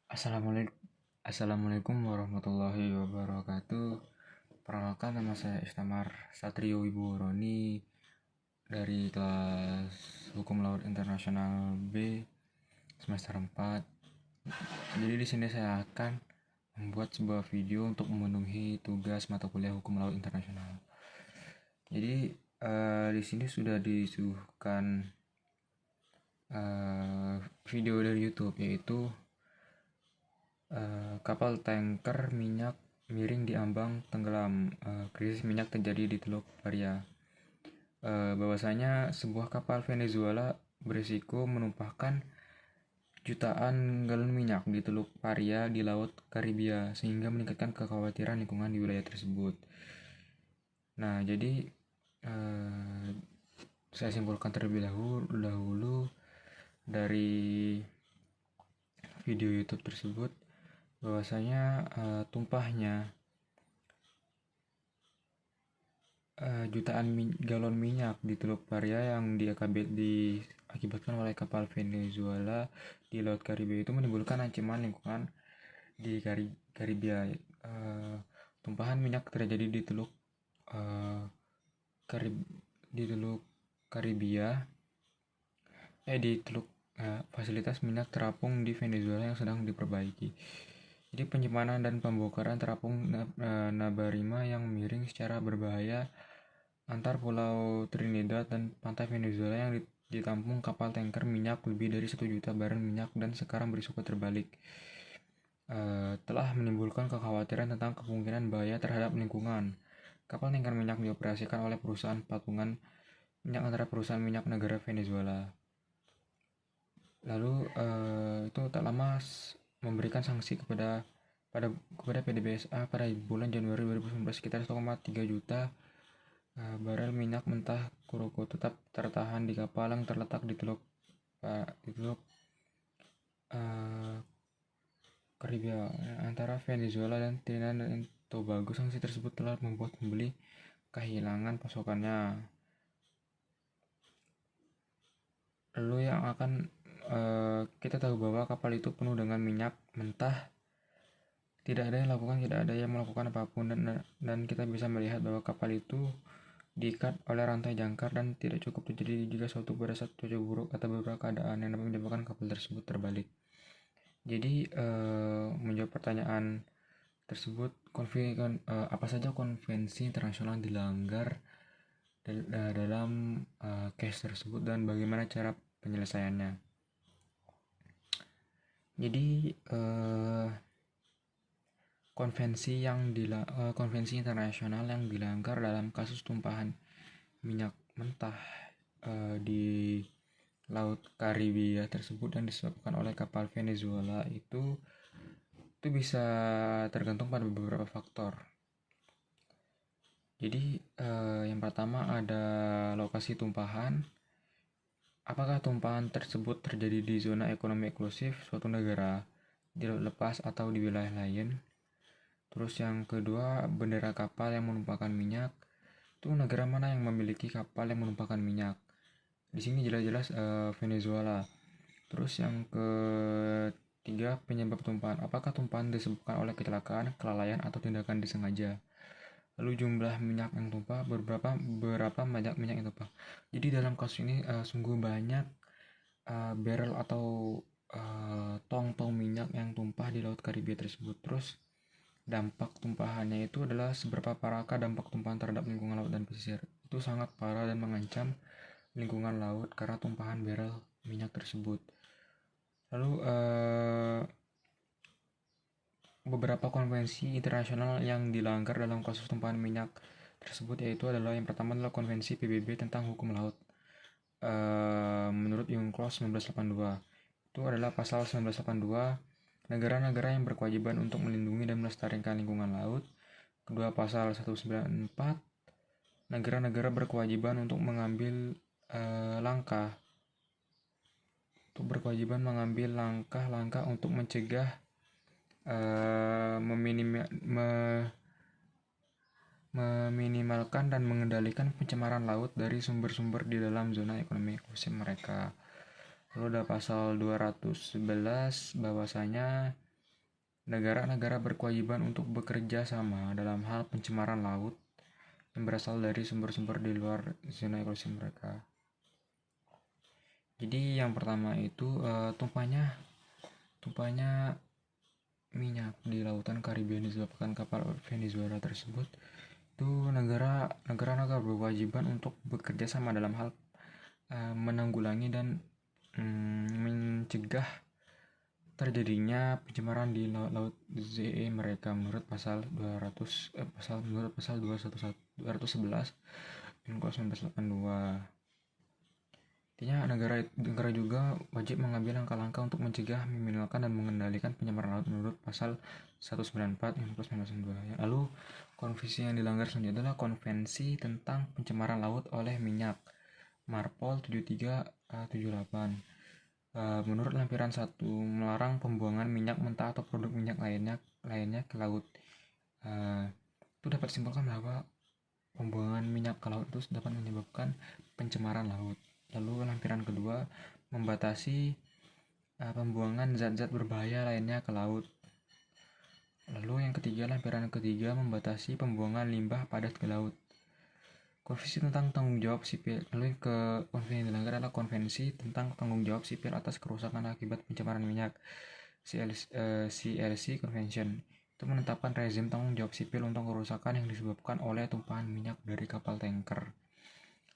Assalamualaikum, Assalamualaikum warahmatullahi wabarakatuh. Perkenalkan, nama saya Istamar Satrio Wibowo-Roni dari kelas Hukum Laut Internasional B semester 4. Jadi di sini saya akan membuat sebuah video untuk memenuhi tugas mata kuliah Hukum Laut Internasional. Jadi di sini sudah disuguhkan video dari YouTube, yaitu kapal tanker minyak miring di ambang tenggelam, krisis minyak terjadi di Teluk Paria. Bahwasanya sebuah kapal Venezuela berisiko menumpahkan jutaan galon minyak di Teluk Paria di Laut Karibia, sehingga meningkatkan kekhawatiran lingkungan di wilayah tersebut. Nah, jadi saya simpulkan terlebih dahulu dari video YouTube tersebut, bahwasanya tumpahnya jutaan galon minyak di Teluk Paria yang diakibatkan oleh kapal Venezuela di Laut Karibia itu menimbulkan ancaman lingkungan di Karibia. Tumpahan minyak terjadi di Teluk Karibia, di Teluk fasilitas minyak terapung di Venezuela yang sedang diperbaiki. Jadi penyimpanan dan pembongkaran terapung Nabarima yang miring secara berbahaya antar pulau Trinidad dan pantai Venezuela yang ditampung kapal tanker minyak lebih dari 1 juta barel minyak dan sekarang berisiko terbalik, telah menimbulkan kekhawatiran tentang kemungkinan bahaya terhadap lingkungan. Kapal tanker minyak dioperasikan oleh perusahaan patungan minyak antara perusahaan minyak negara Venezuela. Lalu itu tak lama memberikan sanksi kepada PDVSA pada bulan Januari 2019 sekitar 1,3 juta barel minyak mentah Kuroko tetap tertahan di kapal yang terletak di Teluk Karibia antara Venezuela dan Trinidad dan Tobago. Sanksi tersebut telah membuat pembeli kehilangan pasokannya. Lalu yang akan kita tahu bahwa kapal itu penuh dengan minyak mentah. Tidak ada yang melakukan apapun, dan kita bisa melihat bahwa kapal itu diikat oleh rantai jangkar dan tidak cukup terjadi jika suatu pada saat cuaca buruk atau beberapa keadaan yang dapat menyebabkan kapal tersebut terbalik. Jadi menjawab pertanyaan tersebut, apa saja konvensi internasional dilanggar dalam case tersebut dan bagaimana cara penyelesaiannya. Jadi konvensi internasional yang dilanggar dalam kasus tumpahan minyak mentah di Laut Karibia tersebut dan disebabkan oleh kapal Venezuela itu bisa tergantung pada beberapa faktor. Jadi yang pertama ada lokasi tumpahan. Apakah tumpahan tersebut terjadi di zona ekonomi eksklusif suatu negara, di laut lepas, atau di wilayah lain? Terus yang kedua, bendera kapal yang menumpahkan minyak. Itu negara mana yang memiliki kapal yang menumpahkan minyak? Di sini jelas-jelas Venezuela. Terus yang ketiga, penyebab tumpahan. Apakah tumpahan disebabkan oleh kecelakaan, kelalaian, atau tindakan disengaja? Lalu jumlah minyak yang tumpah, berapa banyak minyak yang tumpah. Jadi dalam kasus ini sungguh banyak barrel atau tong-tong minyak yang tumpah di Laut Karibia tersebut. Terus dampak tumpahannya itu adalah seberapa parahkah dampak tumpahan terhadap lingkungan laut dan pesisir. Itu sangat parah dan mengancam lingkungan laut karena tumpahan barrel minyak tersebut. Lalu beberapa konvensi internasional yang dilanggar dalam kasus tumpahan minyak tersebut, yaitu adalah yang pertama adalah Konvensi PBB tentang hukum laut. Menurut UNCLOS 1982, itu adalah pasal 1982, negara-negara yang berkewajiban untuk melindungi dan melestarikan lingkungan laut. Kedua, pasal 194, negara-negara berkewajiban untuk mengambil langkah untuk mencegah meminimalkan dan mengendalikan pencemaran laut dari sumber-sumber di dalam zona ekonomi eksklusif mereka. Lalu ada pasal 211, bahwasanya Negara-negara berkewajiban untuk bekerja sama dalam hal pencemaran laut yang berasal dari sumber-sumber di luar zona ekologi mereka. Jadi yang pertama itu tumpahnya minyak di lautan Karibia disebabkan kapal Venezuela tersebut. Itu negara-negara berkewajiban untuk bekerja sama dalam hal menanggulangi dan mencegah terjadinya pencemaran di laut ZE mereka menurut pasal 211 UNCLOS 1982. Artinya negara juga wajib mengambil langkah-langkah untuk mencegah, meminimalkan, dan mengendalikan pencemaran laut menurut pasal 194 UNCLOS 1982. Lalu konvensi yang dilanggar selanjutnya adalah Konvensi tentang Pencemaran Laut oleh Minyak MARPOL 7378. Menurut lampiran 1, melarang pembuangan minyak mentah atau produk minyak lainnya ke laut. Itu dapat disimpulkan bahwa pembuangan minyak ke laut itu dapat menyebabkan pencemaran laut. Lalu lampiran kedua, membatasi pembuangan zat-zat berbahaya lainnya ke laut. Lalu yang ketiga, lampiran ketiga, membatasi pembuangan limbah padat ke laut. Konvensi tentang tanggung jawab sipil. Lalu ke konvensi yang dilanggar adalah Konvensi tentang tanggung jawab sipil atas kerusakan akibat pencemaran minyak, CLC Convention. Itu menetapkan rezim tanggung jawab sipil untuk kerusakan yang disebabkan oleh tumpahan minyak dari kapal tanker.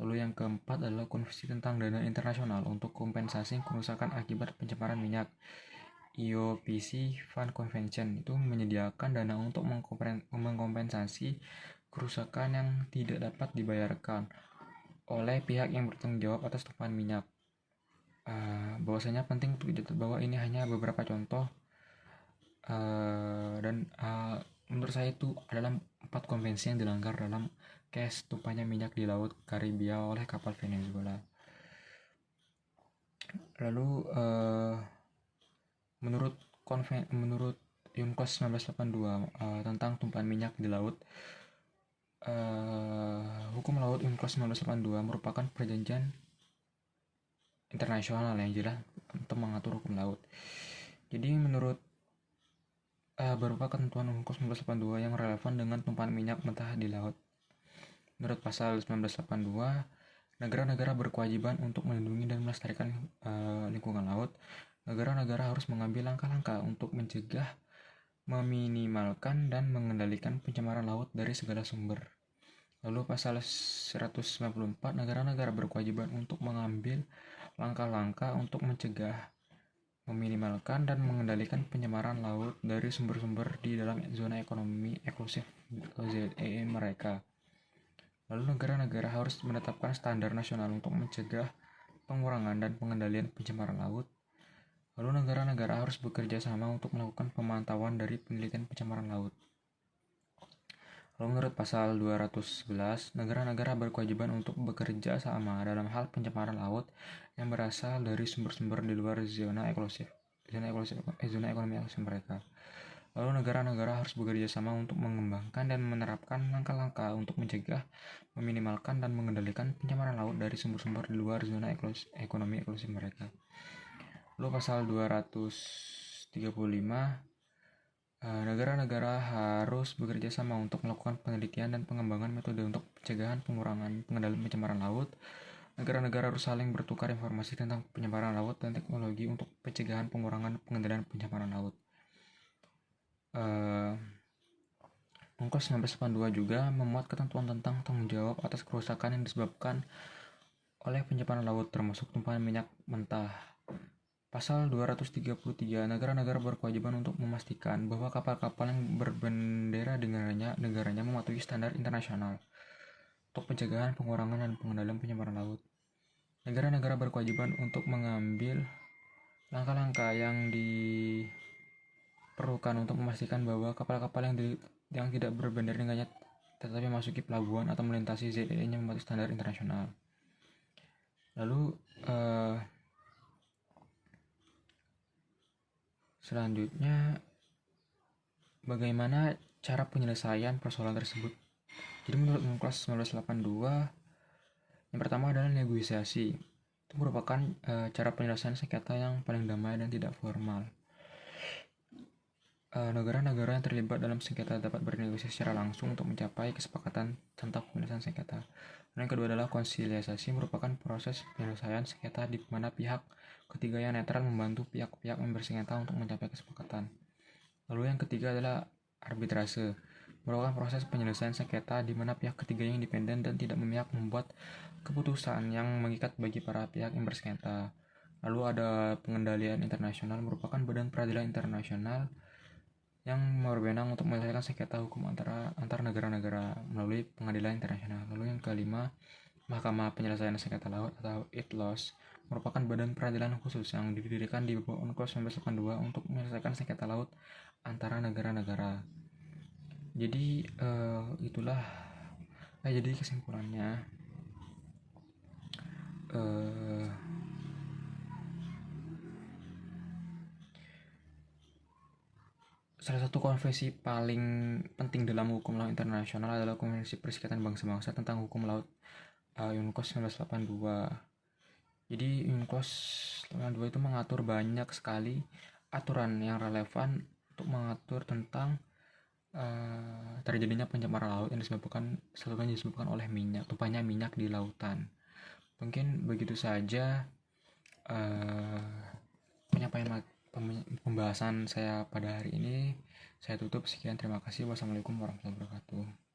Lalu yang keempat adalah Konvensi tentang Dana Internasional untuk Kompensasi Kerusakan Akibat Pencemaran Minyak, IOPC Fund Convention. Itu menyediakan dana untuk mengkompensasi kerusakan yang tidak dapat dibayarkan oleh pihak yang bertanggung jawab atas tumpahan minyak. Bahwasanya penting untuk dicatat bahwa ini hanya beberapa contoh dan menurut saya itu adalah 4 konvensi yang dilanggar dalam case tumpahnya minyak di laut Karibia oleh kapal Venezuela. Lalu menurut UNCLOS 1982 tentang tumpahan minyak di laut, hukum laut UNCLOS 1982 merupakan perjanjian internasional yang jelas untuk mengatur hukum laut. Jadi menurut berupa ketentuan UNCLOS 1982 yang relevan dengan tumpahan minyak mentah di laut. Menurut pasal 1982, negara-negara berkewajiban untuk melindungi dan melestarikan lingkungan laut. Negara-negara harus mengambil langkah-langkah untuk mencegah, meminimalkan, dan mengendalikan pencemaran laut dari segala sumber. Lalu pasal 194, negara-negara berkewajiban untuk mengambil langkah-langkah untuk mencegah, meminimalkan, dan mengendalikan pencemaran laut dari sumber-sumber di dalam zona ekonomi eksklusif ZEE mereka. Lalu negara-negara harus menetapkan standar nasional untuk mencegah, pengurangan, dan pengendalian pencemaran laut. Lalu negara-negara harus bekerja sama untuk melakukan pemantauan dari penelitian pencemaran laut. Lalu menurut pasal 211, negara-negara berkewajiban untuk bekerja sama dalam hal pencemaran laut yang berasal dari sumber-sumber di luar zona ekonomi eksklusif mereka. Lalu negara-negara harus bekerja sama untuk mengembangkan dan menerapkan langkah-langkah untuk mencegah, meminimalkan, dan mengendalikan pencemaran laut dari sumber-sumber di luar zona ekonomi eksklusif mereka. Lalu pasal 235, negara-negara harus bekerja sama untuk melakukan penelitian dan pengembangan metode untuk pencegahan, pengurangan, pengendalian pencemaran laut. Negara-negara harus saling bertukar informasi tentang pencemaran laut dan teknologi untuk pencegahan, pengurangan, pengendalian pencemaran laut. UNCLOS 1982 juga memuat ketentuan tentang tanggung jawab atas kerusakan yang disebabkan oleh pencemaran laut, termasuk tumpahan minyak mentah. Pasal 233, negara-negara berkewajiban untuk memastikan bahwa kapal-kapal yang berbendera negaranya mematuhi standar internasional untuk pencegahan, pengurangan, dan pengendalian pencemaran laut. Negara-negara berkewajiban untuk mengambil langkah-langkah yang diperlukan untuk memastikan bahwa kapal-kapal yang tidak berbendera negaranya tetapi masuki pelabuhan atau melintasi ZEE-nya mematuhi standar internasional. Lalu selanjutnya, bagaimana cara penyelesaian persoalan tersebut? Jadi menurut UNCLOS 1982, yang pertama adalah negosiasi. Itu merupakan cara penyelesaian sengketa yang paling damai dan tidak formal. Negara-negara yang terlibat dalam sengketa dapat bernegosiasi secara langsung untuk mencapai kesepakatan tentang penyelesaian sengketa. Dan yang kedua adalah konsiliasi, merupakan proses penyelesaian sengketa di mana pihak ketiga yang netral membantu pihak-pihak yang bersengketa untuk mencapai kesepakatan. Lalu yang ketiga adalah arbitrase, merupakan proses penyelesaian sengketa di mana pihak ketiga yang independen dan tidak memihak membuat keputusan yang mengikat bagi para pihak yang bersengketa. Lalu ada pengendalian internasional, merupakan badan peradilan internasional yang berwenang untuk menyelesaikan sengketa hukum antar negara-negara melalui pengadilan internasional. Lalu yang kelima, Mahkamah Penyelesaian Sengketa Laut atau ITLOS merupakan badan peradilan khusus yang didirikan di bawah UNCLOS 1982 untuk menyelesaikan sengketa laut antara negara-negara. Jadi itulah jadi kesimpulannya salah satu konvensi paling penting dalam hukum laut internasional adalah Konvensi Perserikatan Bangsa-Bangsa tentang Hukum Laut UNCLOS 1982. Jadi UNCLOS 1982 itu mengatur banyak sekali aturan yang relevan untuk mengatur tentang terjadinya pencemaran laut yang disebabkan oleh tumpahnya minyak di lautan. Mungkin begitu saja penyampaian pembahasan saya pada hari ini. Saya tutup, sekian, terima kasih. Wassalamualaikum warahmatullahi wabarakatuh.